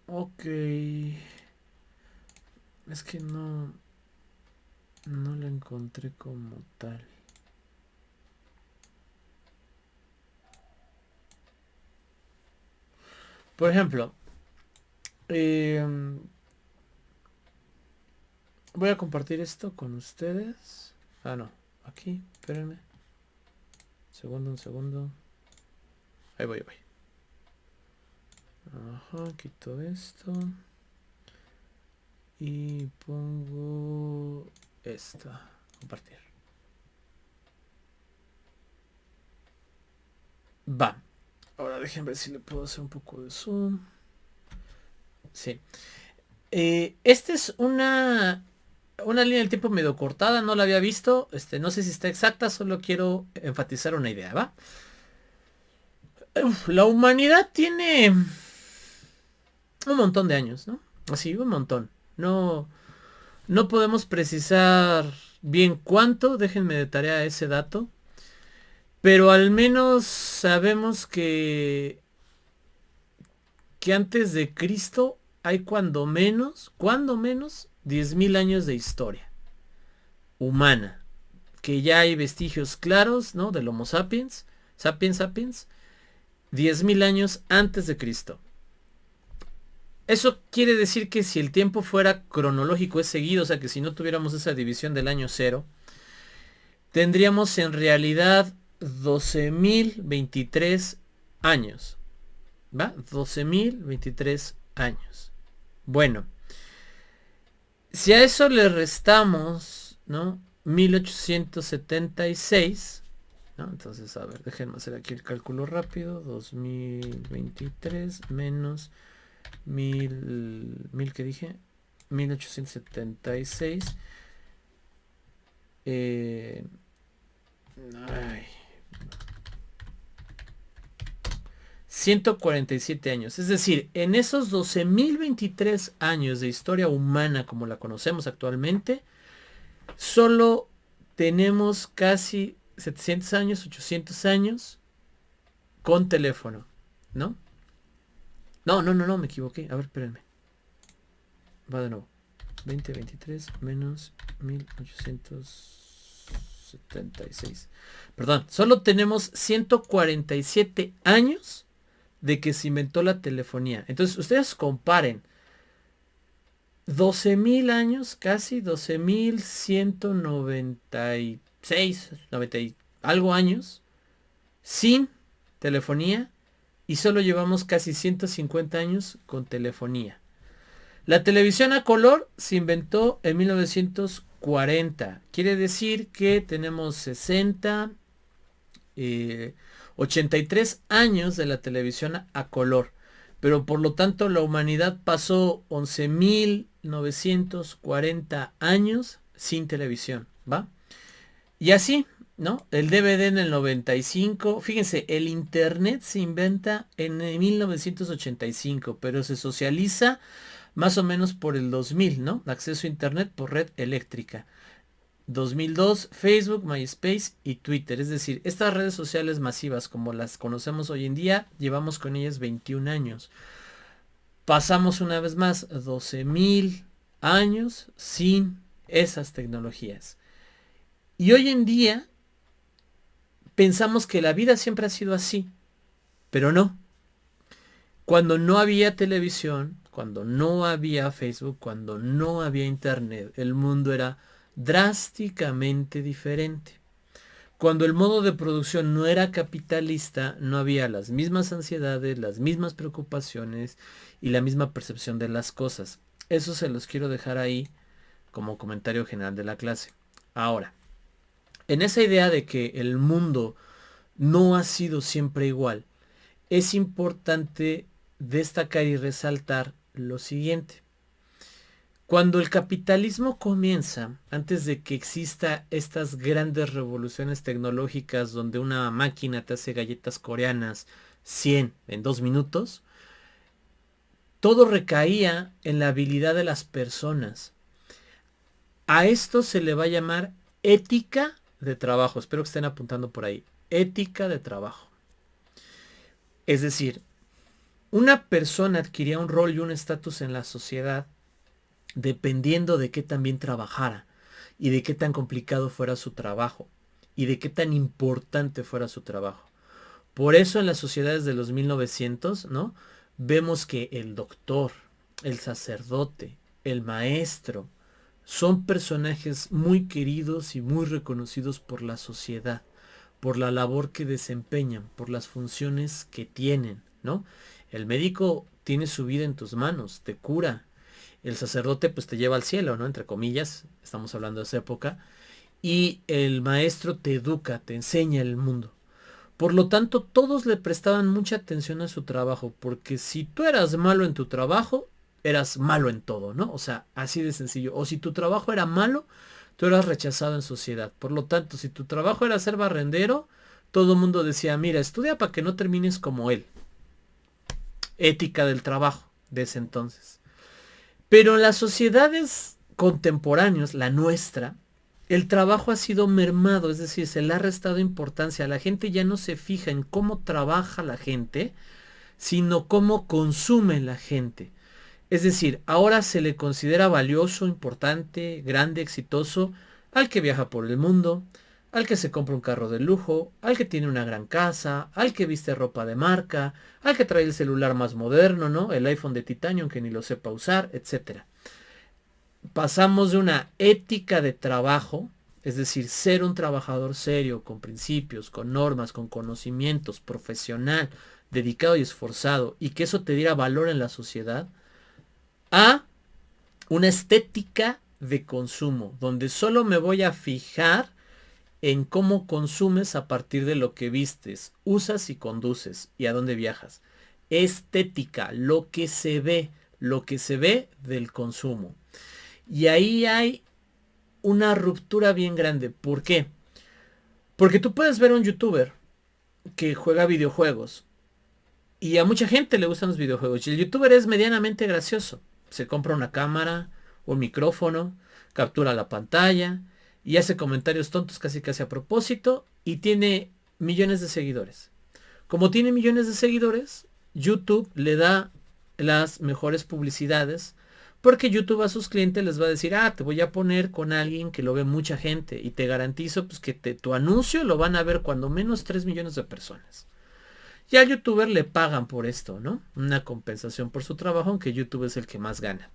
Ok. Es que no lo encontré como tal. Por ejemplo, voy a compartir esto con ustedes. Ah, no. Aquí, espérenme. Un segundo. Ahí voy, ahí voy. Ajá, quito esto. Y pongo esta. Compartir. Va. Ahora déjenme ver si le puedo hacer un poco de zoom. Sí. Esta es una línea del tiempo medio cortada, no la había visto. No sé si está exacta, solo quiero enfatizar una idea, ¿va? La humanidad tiene un montón de años, ¿no? Así, un montón. No, no podemos precisar bien cuánto, déjenme de tarea ese dato. Pero al menos sabemos que antes de Cristo hay cuando menos, 10.000 años de historia humana. Que ya hay vestigios claros, ¿no? Del Homo sapiens, sapiens, 10.000 años antes de Cristo. Eso quiere decir que si el tiempo fuera cronológico es seguido, o sea que si no tuviéramos esa división del año cero, tendríamos en realidad 12.023 años. ¿Va? 12.023 años. Bueno, si a eso le restamos, ¿no? 1876, ¿no? Entonces, a ver, déjenme hacer aquí el cálculo rápido. 2023 menos 1000, ¿qué dije? 1876. Ay, 147 años. Es decir, en esos 12.023 años de historia humana como la conocemos actualmente, solo tenemos casi 700 años, 800 años con teléfono, ¿no? No, me equivoqué. A ver, espérenme. Va de nuevo. 2023 menos 1876. Perdón, solo tenemos 147 años de que se inventó la telefonía. Entonces, ustedes comparen 12.000 años, casi 12.196, 90 y algo años, sin telefonía, y solo llevamos casi 150 años con telefonía. La televisión a color se inventó en 1940. Quiere decir que tenemos 83 años de la televisión a color. Pero por lo tanto la humanidad pasó 11.940 años sin televisión, ¿va? Y así, ¿no? El DVD en el 95. Fíjense, el internet se inventa en 1985, pero se socializa más o menos por el 2000, ¿no? Acceso a internet por red eléctrica. 2002, Facebook, MySpace y Twitter. Es decir, estas redes sociales masivas como las conocemos hoy en día, llevamos con ellas 21 años. Pasamos una vez más 12.000 años sin esas tecnologías. Y hoy en día pensamos que la vida siempre ha sido así, pero no. Cuando no había televisión, cuando no había Facebook, cuando no había internet, el mundo era drásticamente diferente. Cuando el modo de producción no era capitalista, no había las mismas ansiedades, las mismas preocupaciones y la misma percepción de las cosas. Eso se los quiero dejar ahí como comentario general de la clase. Ahora, en esa idea de que el mundo no ha sido siempre igual, es importante destacar y resaltar lo siguiente. Cuando el capitalismo comienza, antes de que exista estas grandes revoluciones tecnológicas donde una máquina te hace galletas coreanas 100 en 2 minutos, todo recaía en la habilidad de las personas. A esto se le va a llamar ética de trabajo. Espero que estén apuntando por ahí. Ética de trabajo. Es decir, una persona adquiría un rol y un estatus en la sociedad dependiendo de qué tan bien trabajara y de qué tan complicado fuera su trabajo y de qué tan importante fuera su trabajo. Por eso en las sociedades de los 1900, ¿no? Vemos que el doctor, el sacerdote, el maestro, son personajes muy queridos y muy reconocidos por la sociedad, por la labor que desempeñan, por las funciones que tienen, ¿no? El médico tiene su vida en tus manos, te cura. El sacerdote pues te lleva al cielo, ¿no? Entre comillas, estamos hablando de esa época. Y el maestro te educa, te enseña el mundo. Por lo tanto, todos le prestaban mucha atención a su trabajo, porque si tú eras malo en tu trabajo, eras malo en todo, ¿no? O sea, así de sencillo. O si tu trabajo era malo, tú eras rechazado en sociedad. Por lo tanto, si tu trabajo era ser barrendero, todo el mundo decía, mira, estudia para que no termines como él. Ética del trabajo de ese entonces. Pero en las sociedades contemporáneas, la nuestra, el trabajo ha sido mermado, es decir, se le ha restado importancia. La gente ya no se fija en cómo trabaja la gente, sino cómo consume la gente. Es decir, ahora se le considera valioso, importante, grande, exitoso al que viaja por el mundo, al que se compra un carro de lujo, al que tiene una gran casa, al que viste ropa de marca, al que trae el celular más moderno, ¿no? El iPhone de titanio, aunque ni lo sepa usar, etc. Pasamos de una ética de trabajo, es decir, ser un trabajador serio, con principios, con normas, con conocimientos, profesional, dedicado y esforzado, y que eso te diera valor en la sociedad, a una estética de consumo, donde solo me voy a fijar en cómo consumes a partir de lo que vistes, usas y conduces y a dónde viajas. Estética, lo que se ve del consumo. Y ahí hay una ruptura bien grande. ¿Por qué? Porque tú puedes ver a un youtuber que juega videojuegos y a mucha gente le gustan los videojuegos y el youtuber es medianamente gracioso. Se compra una cámara, un micrófono, captura la pantalla y hace comentarios tontos casi casi a propósito y tiene millones de seguidores. Como tiene millones de seguidores, YouTube le da las mejores publicidades porque YouTube a sus clientes les va a decir, te voy a poner con alguien que lo ve mucha gente y te garantizo pues, que tu anuncio lo van a ver cuando menos 3 millones de personas. Y al youtuber le pagan por esto, ¿no? Una compensación por su trabajo, aunque YouTube es el que más gana.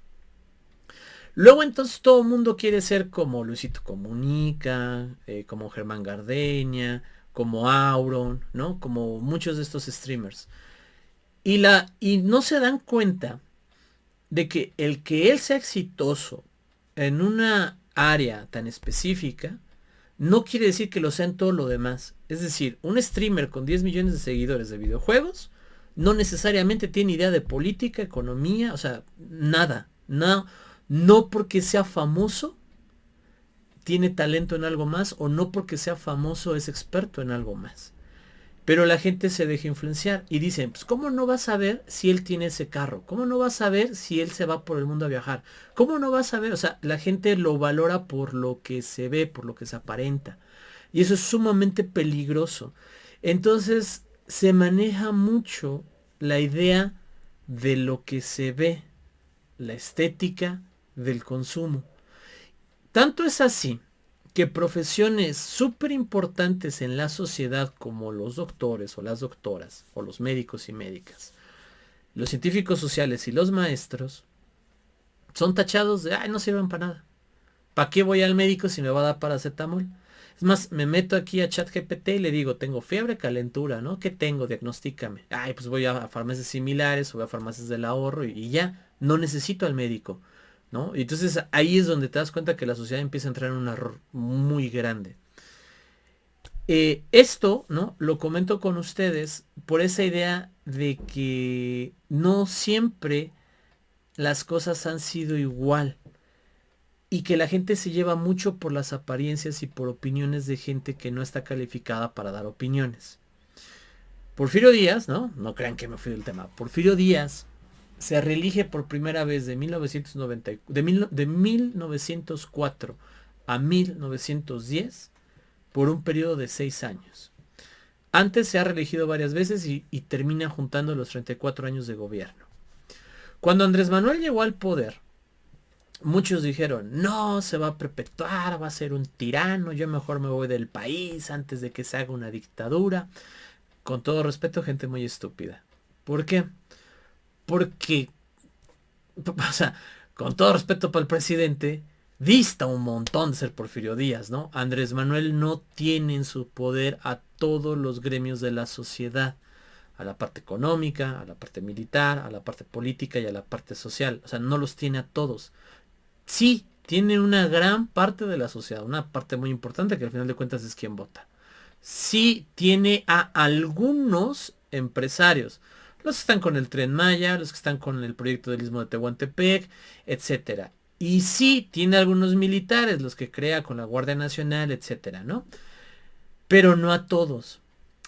Luego entonces todo el mundo quiere ser como Luisito Comunica, como Germán Gardeña, como Auron, ¿no? Como muchos de estos streamers. Y no se dan cuenta de que el que él sea exitoso en una área tan específica no quiere decir que lo sea en todo lo demás. Es decir, un streamer con 10 millones de seguidores de videojuegos no necesariamente tiene idea de política, economía, o sea, nada. No porque sea famoso tiene talento en algo más, o no porque sea famoso es experto en algo más. Pero la gente se deja influenciar y dicen, pues ¿cómo no vas a saber si él tiene ese carro? ¿Cómo no vas a saber si él se va por el mundo a viajar? ¿Cómo no vas a saber? O sea, la gente lo valora por lo que se ve, por lo que se aparenta. Y eso es sumamente peligroso. Entonces se maneja mucho la idea de lo que se ve, la estética del consumo. Tanto es así que profesiones súper importantes en la sociedad como los doctores o las doctoras o los médicos y médicas, los científicos sociales y los maestros son tachados de, no sirven para nada. ¿Para qué voy al médico si me va a dar paracetamol? Es más, me meto aquí a ChatGPT y le digo, tengo fiebre, calentura, ¿no? ¿Qué tengo? Diagnostícame. Pues voy a farmacias similares o voy a farmacias del ahorro y ya, no necesito al médico, ¿no? Y entonces ahí es donde te das cuenta que la sociedad empieza a entrar en un error muy grande. Esto, ¿no? Lo comento con ustedes por esa idea de que no siempre las cosas han sido igual y que la gente se lleva mucho por las apariencias y por opiniones de gente que no está calificada para dar opiniones. Porfirio Díaz, ¿no? No crean que me fui del tema. Porfirio Díaz se reelige por primera vez de 1904 a 1910 por un periodo de 6 años. Antes se ha reelegido varias veces y termina juntando los 34 años de gobierno. Cuando Andrés Manuel llegó al poder, muchos dijeron, no, se va a perpetuar, va a ser un tirano, yo mejor me voy del país antes de que se haga una dictadura. Con todo respeto, gente muy estúpida. ¿Por qué? Porque, o sea, con todo respeto para el presidente, dista un montón de ser Porfirio Díaz, ¿no? Andrés Manuel no tiene en su poder a todos los gremios de la sociedad, a la parte económica, a la parte militar, a la parte política y a la parte social. O sea, no los tiene a todos. Sí, tiene una gran parte de la sociedad, una parte muy importante que al final de cuentas es quien vota. Sí tiene a algunos empresarios, los que están con el Tren Maya, los que están con el proyecto del Istmo de Tehuantepec, etcétera. Y sí tiene algunos militares, los que crea con la Guardia Nacional, etcétera, ¿no? Pero no a todos.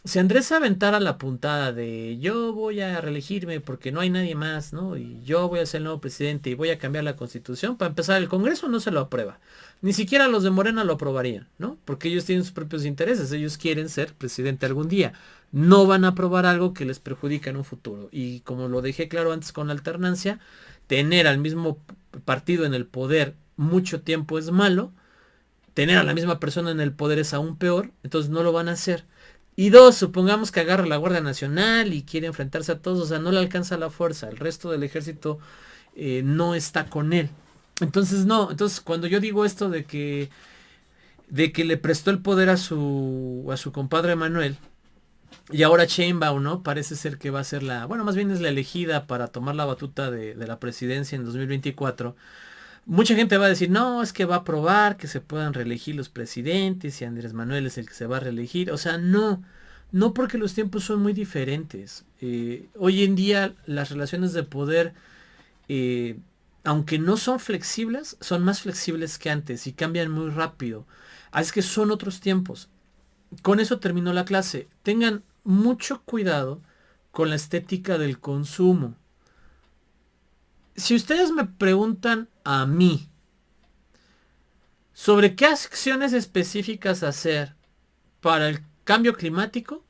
Si Andrés aventara la puntada de yo voy a reelegirme porque no hay nadie más, ¿no? Y yo voy a ser el nuevo presidente y voy a cambiar la constitución, para empezar, el Congreso no se lo aprueba. Ni siquiera los de Morena lo aprobarían, ¿no? Porque ellos tienen sus propios intereses, ellos quieren ser presidente algún día. No van a aprobar algo que les perjudica en un futuro. Y como lo dejé claro antes con la alternancia, tener al mismo partido en el poder mucho tiempo es malo, tener a la misma persona en el poder es aún peor, entonces no lo van a hacer. Y dos, supongamos que agarra la Guardia Nacional y quiere enfrentarse a todos, o sea, no le alcanza la fuerza, el resto del ejército no está con él. Entonces no, entonces cuando yo digo esto de que le prestó el poder a su compadre Manuel, y ahora Sheinbaum, ¿no? Parece ser que va a ser bueno, más bien es la elegida para tomar la batuta de la presidencia en 2024. Mucha gente va a decir, no, es que va a probar que se puedan reelegir los presidentes y Andrés Manuel es el que se va a reelegir. O sea, no porque los tiempos son muy diferentes. Hoy en día las relaciones de poder, eh, aunque no son flexibles, son más flexibles que antes y cambian muy rápido. Así que son otros tiempos. Con eso terminó la clase. Tengan mucho cuidado con la estética del consumo. Si ustedes me preguntan a mí, Sobre qué acciones específicas hacer para el cambio climático,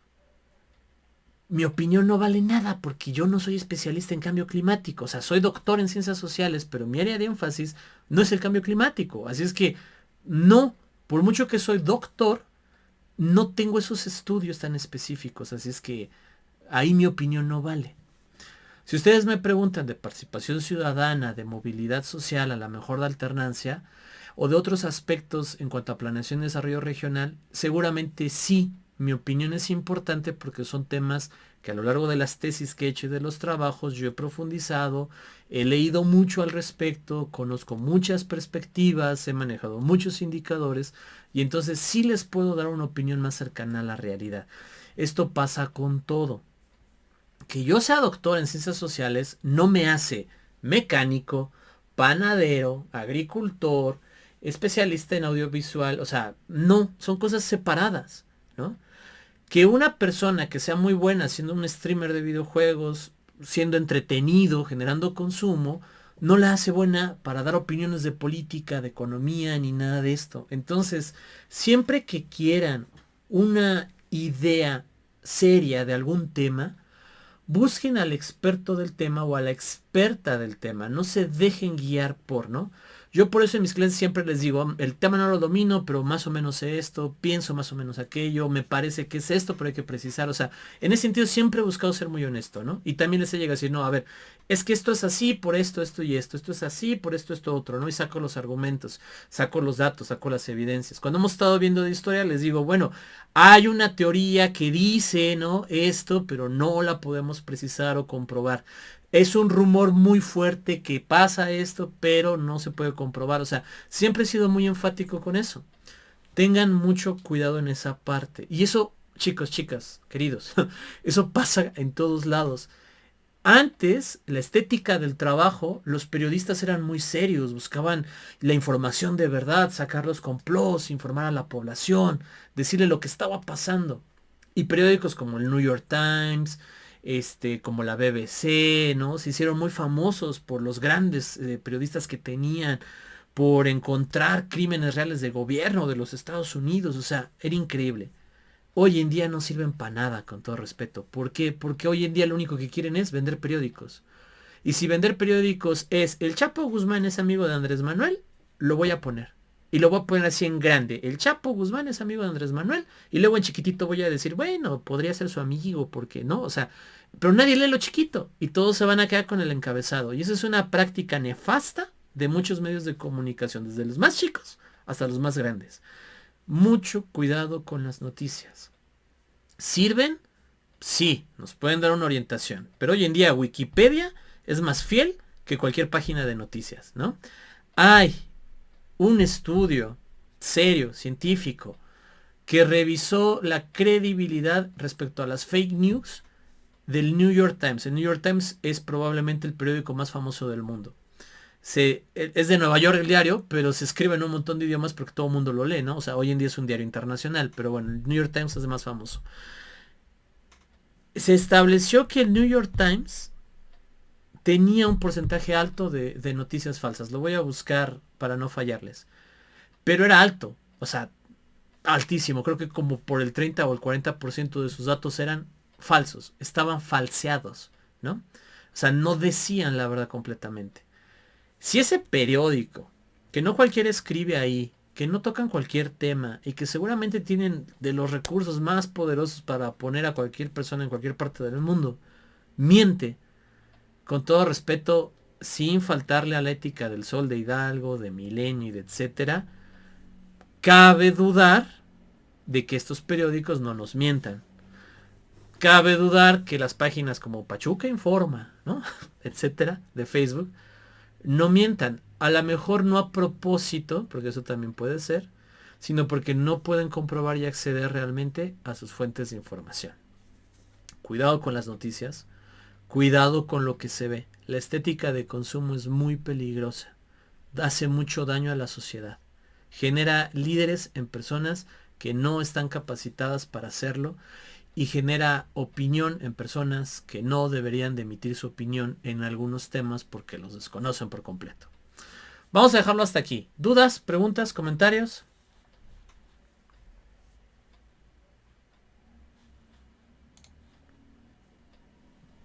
mi opinión no vale nada porque yo no soy especialista en cambio climático. O sea, soy doctor en ciencias sociales, pero mi área de énfasis no es el cambio climático. Así es que no, por mucho que soy doctor, no tengo esos estudios tan específicos. Así es que ahí mi opinión no vale. Si ustedes me preguntan de participación ciudadana, de movilidad social, a la mejor de alternancia, o de otros aspectos en cuanto a planeación y desarrollo regional, seguramente sí, mi opinión es importante porque son temas que a lo largo de las tesis que he hecho y de los trabajos yo he profundizado, he leído mucho al respecto, conozco muchas perspectivas, he manejado muchos indicadores y entonces sí les puedo dar una opinión más cercana a la realidad. Esto pasa con todo. Que yo sea doctor en ciencias sociales no me hace mecánico, panadero, agricultor, especialista en audiovisual, o sea, no, son cosas separadas, ¿no? Que una persona que sea muy buena siendo un streamer de videojuegos, siendo entretenido, generando consumo, no la hace buena para dar opiniones de política, de economía, ni nada de esto. Entonces, siempre que quieran una idea seria de algún tema, busquen al experto del tema o a la experta del tema. No se dejen guiar por, ¿no? Yo por eso en mis clases siempre les digo, el tema no lo domino, pero más o menos sé esto, pienso más o menos aquello, me parece que es esto, pero hay que precisar. O sea, en ese sentido siempre he buscado ser muy honesto, ¿no? Y también les he llegado a decir, no, a ver, es que esto es así por esto, esto y esto es así por esto otro, ¿no? Y saco los argumentos, saco los datos, saco las evidencias. Cuando hemos estado viendo de historia, les digo, bueno, hay una teoría que dice, ¿no? Esto, pero no la podemos precisar o comprobar. Es un rumor muy fuerte que pasa esto, pero no se puede comprobar. O sea, siempre he sido muy enfático con eso. Tengan mucho cuidado en esa parte. Y eso, chicos, chicas, queridos, eso pasa en todos lados. Antes, la estética del trabajo, los periodistas eran muy serios, buscaban la información de verdad, sacar los complots, informar a la población, decirle lo que estaba pasando. Y periódicos como el New York Times, como la BBC, ¿no? Se hicieron muy famosos por los grandes periodistas que tenían, por encontrar crímenes reales de gobierno de los Estados Unidos, o sea, era increíble. Hoy en día no sirven para nada, con todo respeto. ¿Por qué? Porque hoy en día lo único que quieren es vender periódicos. Y si vender periódicos es el Chapo Guzmán es amigo de Andrés Manuel, lo voy a poner. Y lo voy a poner así en grande. El Chapo Guzmán es amigo de Andrés Manuel. Y luego en chiquitito voy a decir, bueno, podría ser su amigo, porque no, o sea, pero nadie lee lo chiquito. Y todos se van a quedar con el encabezado. Y esa es una práctica nefasta de muchos medios de comunicación, desde los más chicos hasta los más grandes. Mucho cuidado con las noticias. ¿Sirven? Sí, nos pueden dar una orientación. Pero hoy en día Wikipedia es más fiel que cualquier página de noticias, ¿no? Hay un estudio serio, científico, que revisó la credibilidad respecto a las fake news del New York Times. El New York Times es probablemente el periódico más famoso del mundo. Es de Nueva York el diario, pero se escribe en un montón de idiomas porque todo el mundo lo lee, ¿no? O sea, hoy en día es un diario internacional, pero bueno, el New York Times es el más famoso. Se estableció que el New York Times tenía un porcentaje alto de noticias falsas. Lo voy a buscar para no fallarles. Pero era alto, o sea, altísimo. Creo que como por el 30 o el 40% de sus datos eran falsos, estaban falseados, ¿no? O sea, no decían la verdad completamente. Si ese periódico, que no cualquiera escribe ahí, que no tocan cualquier tema y que seguramente tienen de los recursos más poderosos para poner a cualquier persona en cualquier parte del mundo, miente, con todo respeto, sin faltarle a la ética del Sol de Hidalgo, de Milenio y de etcétera, cabe dudar de que estos periódicos no nos mientan. Cabe dudar que las páginas como Pachuca Informa, ¿no? etcétera, de Facebook, no mientan. A lo mejor no a propósito, porque eso también puede ser, sino porque no pueden comprobar y acceder realmente a sus fuentes de información. Cuidado con las noticias, cuidado con lo que se ve. La estética de consumo es muy peligrosa, hace mucho daño a la sociedad, genera líderes en personas que no están capacitadas para hacerlo y genera opinión en personas que no deberían de emitir su opinión en algunos temas porque los desconocen por completo. Vamos a dejarlo hasta aquí. ¿Dudas, preguntas, comentarios?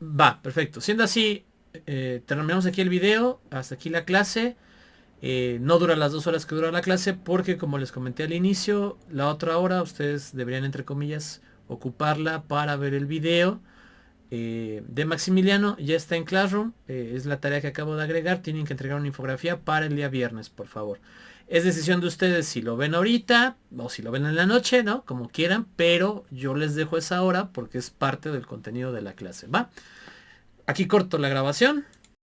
Va, perfecto. Siendo así, terminamos aquí el video. Hasta aquí la clase. No dura las 2 horas que dura la clase porque como les comenté al inicio, la otra hora ustedes deberían entre comillas ocuparla para ver el video de Maximiliano. Ya está en Classroom, es la tarea que acabo de agregar. Tienen que entregar una infografía para el día viernes, por favor. Es decisión de ustedes si lo ven ahorita o si lo ven en la noche, ¿no? Como quieran, pero yo les dejo esa hora porque es parte del contenido de la clase, ¿va? Aquí corto la grabación.